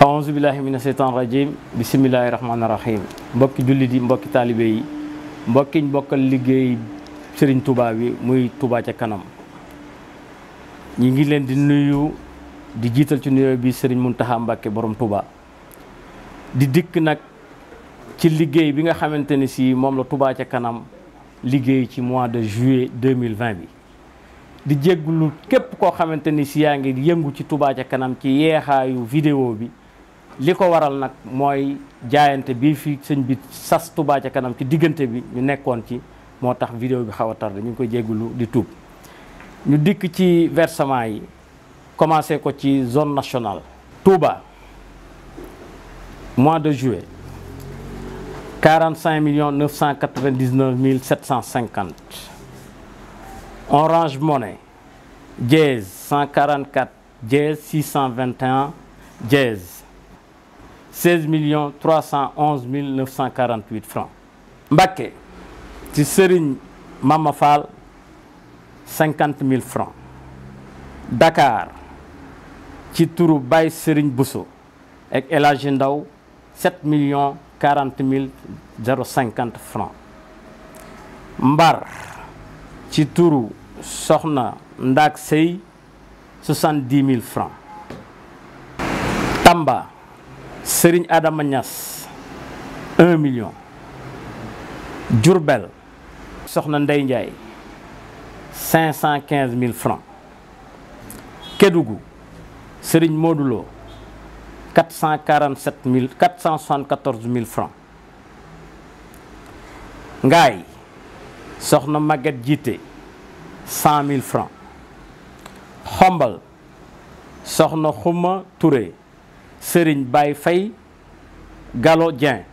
aouzu billahi mina sheytaan rajim bisimillahi rahmaani rahim mbokki jullit yi mbokki taalibe yi mbokkiñ bokkal liggéey Serigne Touba bi muy Touba ca kanam ñi ngi leen di nuyu di jiital ci nuyoo bi Serigne Mountakha Mbacké borom Touba di dikk nag ci liggéey bi nga xamante ni si moom la Touba ca kanam liggéey ci mois de juillet 2020 bi di jégglu képp koo xamante ni si yaa ngi yëngu ci Touba ca kanam ci yeexaayu vidéo bi li ko waral nag mooy jaayante bii fi sëñ bi sas Touba ca kanam ci diggante bi ñu nekkoon ci moo tax vidéo bi xaw a tardé ñu ngi koy jégglu di tuub ñu dikk ci versement yi commencé ko ci zone nationale Touba mois de juillet 45 999 750 Orange Money dièse 144 dièse 621 dièse 16 311 948 francs Mbacké ci Serigne Mama Fall 50 000 francs Dakar ci turu Baye Serigne Bousso ak El Hadji Ndaw 7 40 050 francs Mbar ci turu Soxna Ndak Sey 70 000 francs Tamba Serigne Adama Niass 1 million Diourbel Soxna Ndey Ndiaye 515 000 francs Kédougou Serigne Modulo 474 000 francs Ngaay Soxna Maguette Djité 100 000 francs Xombal Soxna Xuma Touré Serigne Baye Faye Gallo Dieng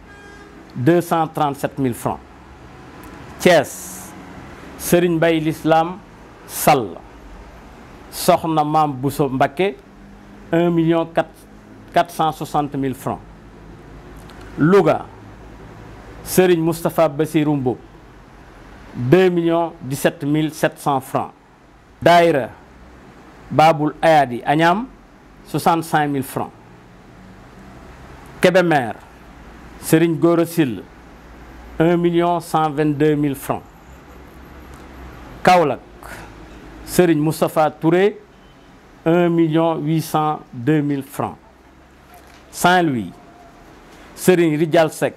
237 000 francs Thiès Serigne Baye l'Islam Sall Soxna Mam Bousso Mbacké 1 460 000 francs Louga Serigne Moustapha Bassirou Mboup 2 17 700 francs Daïra Baboul Ayadi Agnam 65 000 francs Kébémer Serigne Gora Sill 1 122 000 francs Kaolack Serigne Moustapha Touré 1 802 000 francs Saint-Louis Serigne Rijal Seck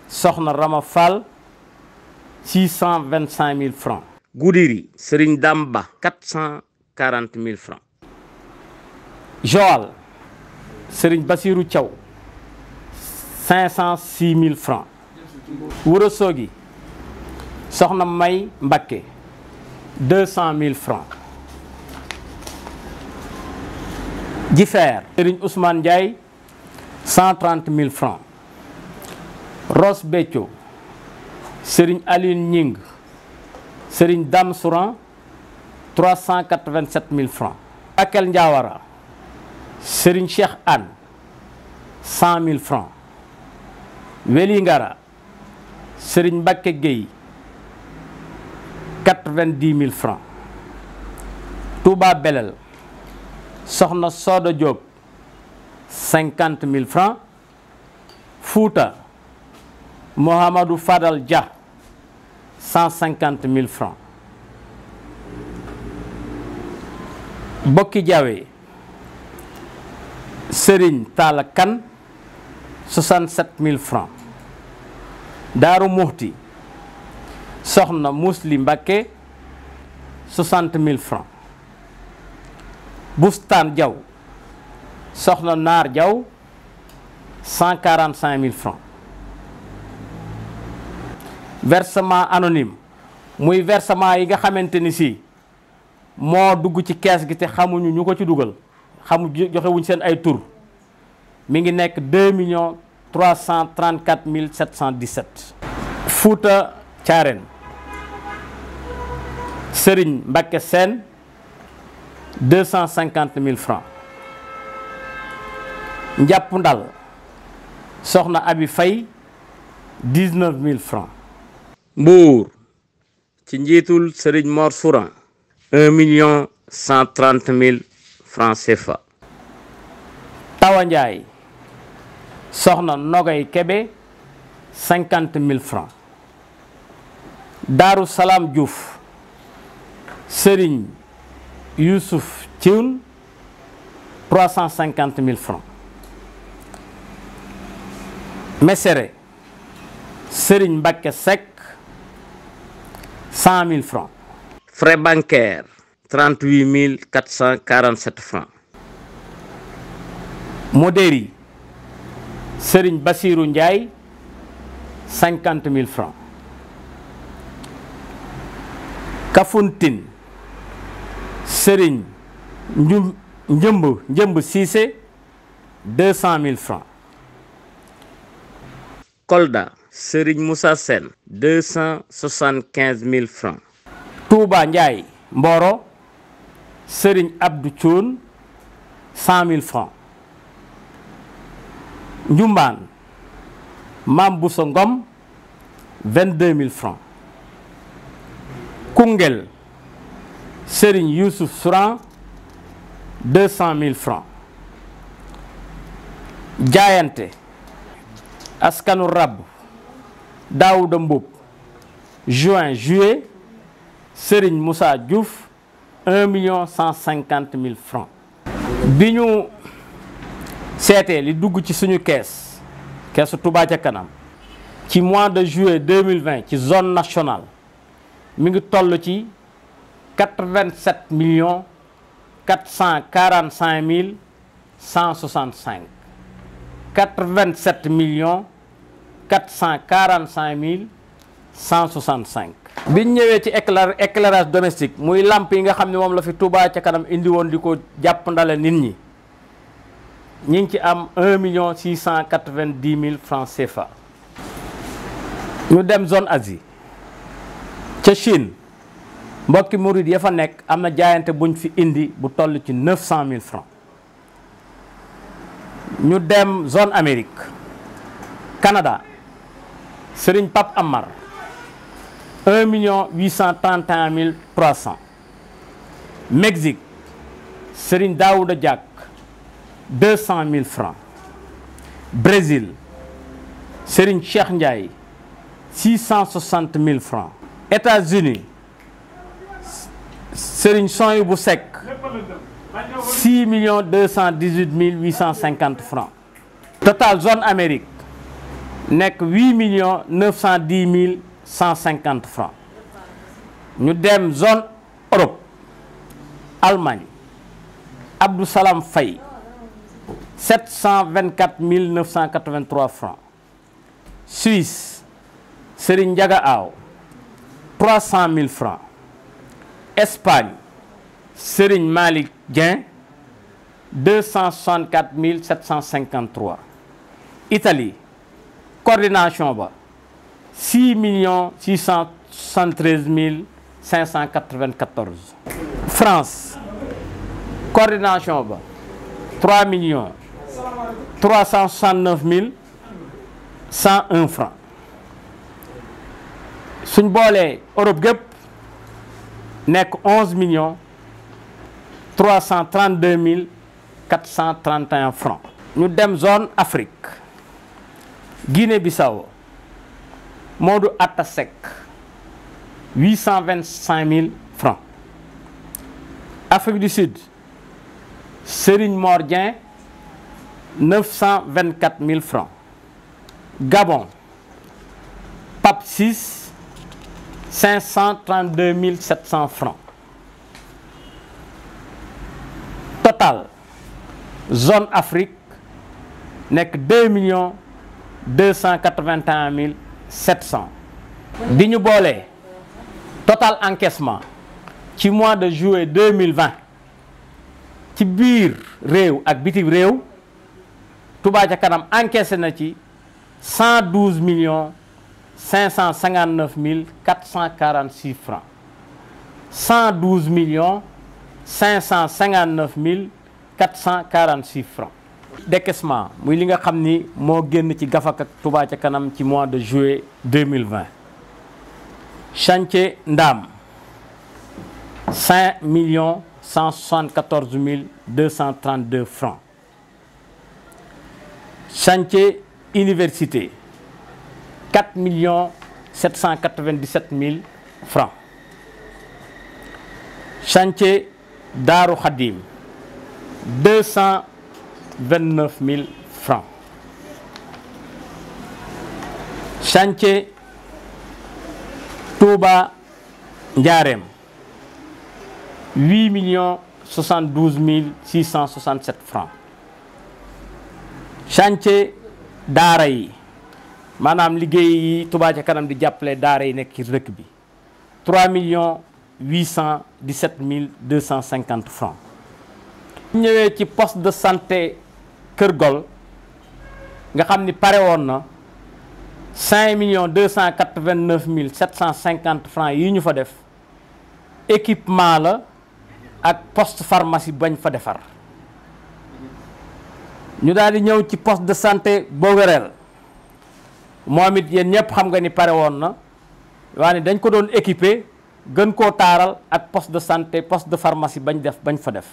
Soxna Rama Fall 625 000 francs Goudiri Serigne Damba 440 000 francs Joal Serigne Bassirou Thiaw 506 000 francs Ourossogui Soxna May Mbacké 200 000 francs Jifeer Serigne Ousmane Ndiaye 130 000 francs Ross Béthio Serigne Aline Ñing Serigne Dame Souran 387 000 francs Akel Ndiawara Serigne Cheikh Anne 100 000 francs Welingara Serigne Mbacké Gueye 90 000 francs Touba Belel Soxna Soda Diop 50 000 francs Fouta Mohamadou Fadal Dia 150 000 francs Bokki Diawé Serigne Talla Kane 67 000 francs Daaru Muxti Soxna Musli Mbacké 60 000 francs Boustan Diaw Soxna Naar Diaw 145 000 francs versement anonyme muy versement yi nga xamante ni si moo dugg ci kees gi te xamuñu ñu ko ci dugal joxewuñ seen ay tur mi ngi nekk 2 334 717 Fouta Thiarène Serigne Mbacké Sène 250 000 francs Njàpp Ndal Soxna Abi Faye 19 000 francs Mbour ci njiitul Serigne Mor Souran 1 130 000 francs CFA Tawa Ndiaye soxna Nogay Kebe 50 000 francs. Daaru Salaam Diouf Serigne Youssouf Thioune 350 000 francs. Mesere Serigne Mbacké Seck 100 000 francs. Frais bancaires 38 447 francs. Modéri Serigne Bassirou Ndiaye 50 000 francs. Kafountine Serigne Njëmb Cissé 200 000 francs. Kolda Serigne Moussa Sène 275 000 francs. Touba Ndiaye Mboro Serigne Abdou Thioune 100 000 francs. Ndioumane Mam Bousso Ngom 22 000 francs. Koungheul Serigne Youssouf Souran 200 000 francs. Jaayante Askanu Rab Daouda Mboup juin juillet Serigne Moussa Diouf 1 150 000 francs. bi ñu seetee li dugg ci suñu keesu Touba ca kanam ci mois de juillet 2020 ci zone nationale mi ngi toll ci 87 445 165. 87 445 165. biñ ñëwee ci éclairage domestique muy lamp yi nga xam ne moom la fi Touba ca kanam indi woon di ko jàpp ndale nit ñi ñi ngi ci am 1 690 000 francs CFA. ñu dem zone Asie ca Chine mbokki murid ya fa nekk am na jaayante buñ fi indi bu toll ci 900 000 francs. ñu dem zone Amérique Canada Serigne Pape Amar 1 831 300. Mexique Serigne Daouda Diak 200 000 francs. Brésil Serigne Cheikh Ndiaye 660 000 francs. États-Unis Serigne Sohaibou Seck 6 218 850 francs. Total zone Amérique nekk 8 910 150 francs. ñu dem zone Europe Allemagne Abdou Salam Faye 724 983 francs. Suisse Serigne Ndiaga Aw 300 000 francs. Espagne Serigne Malick Dieng 264 753. Italie coordination ba 6 673 594. France coordination ba 3 369 101 francs. suñ boolee Europe gépp nekk 11 332 431 francs. ñu dem zone Afrique Guinée-Bissau Modou Atta Seck 825 000 francs. Afrique du Sud Serigne Mor Dieng 924 000 francs. Gabon Pape Ciss 532 700 francs. Total zone Afrique nekk 2 281 700. bi ñu boolee total encaissement ci mois de juillet 2020 ci biir réew ak bitim réew Touba ca kanam encaissé na ci 112 559 446 francs. 112 559 446 francs. décaissement muy li nga xam ni moo génn ci gafak ak Touba ca kanam ci mois de juillet 2020. chantier Ndam 5 174 232 francs. chantier université 4 797 000 francs. Chantier Darou Khadim 229 000 francs. Chantier Touba Ndiarème 8 072 667 francs. Chantier daara yi maanaam liggéey yi Touba ca kanam di jàppale daara yi nekk ci dëkk bi 3 817 250 francs. ñëwee ci poste de santé Kër Gol nga xam ni pare woon na 5 289 750 francs yi ñu fa def équipement la ak poste pharmacie bañ fa defar. ñu daal di ñëw ci poste de santé Boguerel moom it yéen ñëpp xam nga ni pare woon na waaye dañ ko doon équiper gën koo taaral ak poste de santé poste de pharmacie bañ fa def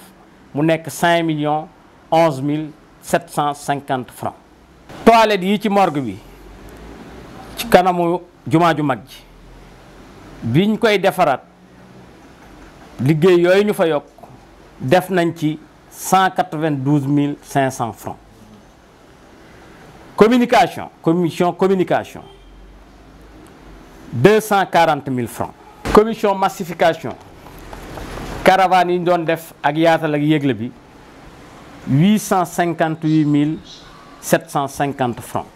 mu nekk 5 11 750 francs. toilette yi ci morgue bi ci kanamu jumaa ju mag ji biñ koy defaraat liggéey yooyu ñu fa yokk def nañ ci 192 500 francs. Communication, commission communication 240 000 francs. Commission massification caravane yi ñu doon def ak yaatal ak yégle bi 858 750 francs.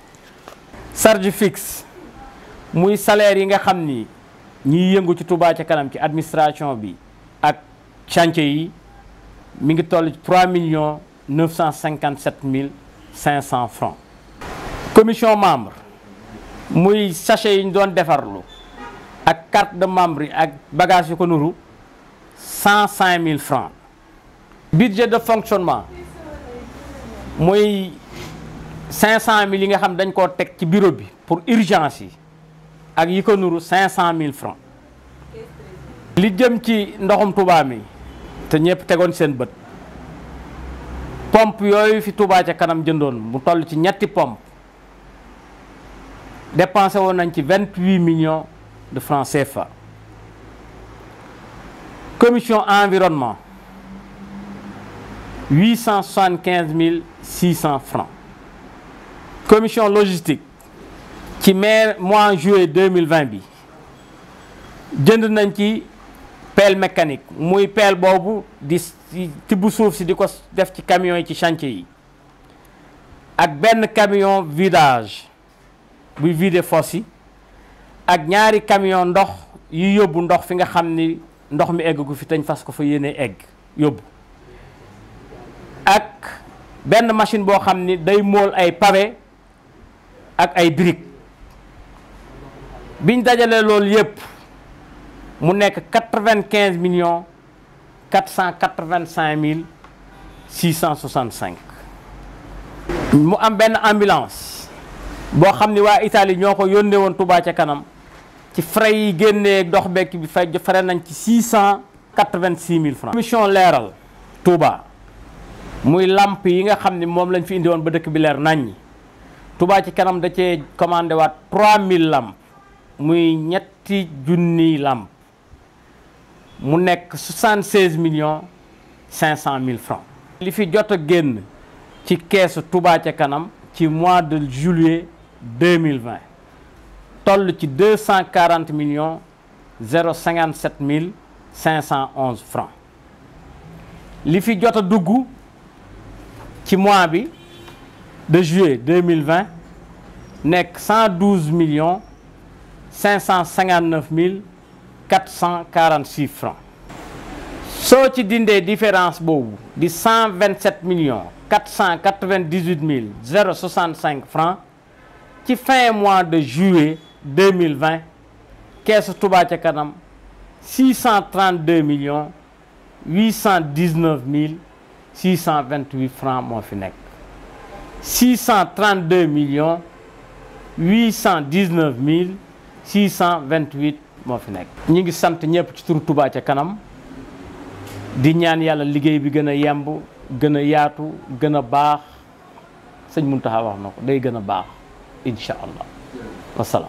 Charge fixe muy salaire yi nga xam ni ñiy yëngu ci Touba ca kanam ci administration bi ak chantier yi mi ngi toll ci 3 957 500 francs. Commission membre muy sachet yi ñu doon defarlu ak carte de membre yi ak bagage yu ko nuru 105 000 francs. Budget de fonctionnement muy 500 000 yi nga xam dañ koo teg ci bureau bi pour urgence yi ak yi ko nuru 500 000 francs. li jëm ci ndoxum Touba mi te ñëpp tegoon seen bët pompe yooyu fi Touba ca kanam jëndoon mu toll ci ñetti pompe dépensé woon nañ ci 28 millions de francs CFA. Commission environnement 875 600 francs. Commission logistique ci mois juillet 2020 bi jënd nañ ci pelle mécanique muy pelle boobu di tibb suuf si di ko def ci camion yi ci chantier yi ak benn camion vidage buy vider fosse yi ak ñaari camion ndox yu yóbbu ndox fi nga xam ni ndox mi egg gu fi tañ fas ko fa yéene egg yóbbu ak benn machine boo xam ni day mool ay pavé ak ay briques biñ dajalee loolu yépp mu nekk 95 485 665. mu am benn ambulance boo xam ni waa Italie ñoo ko yónnee woon Touba ca kanam ci frais yi génnee dox bekk bi fay frais nañ ci 686 000 francs. Commission leeral Touba muy lamp yi nga xam ni moom lañ fi indi woon ba dëkk bi leer naññi Touba ci kanam da cee commandé waat 3000 lamp muy ñetti junniy lamp mu nekk 76 500 000 francs. li fi jot a génn ci keesu Touba ca kanam ci mois de juillet 2020 toll ci 240 057 511 francs. li fi jot a dugg ci mois bi de juillet 2020 nekk 112 559 446 francs. soo ci dindee différence boobu di 127 498 065 francs ci fin mois de juillet 2020 keesu Touba ca kanam 632 819 628 francs moo fi nekk 632 819 628 moo fi nekk. ñi ngi sant ñëpp ci turu Touba ca kanam di ñaan yàlla liggéey bi gën a yemb gën a yaatu gën a baax sëñ Mountakha wax na ko day gën a baax. incha allah wasalaam.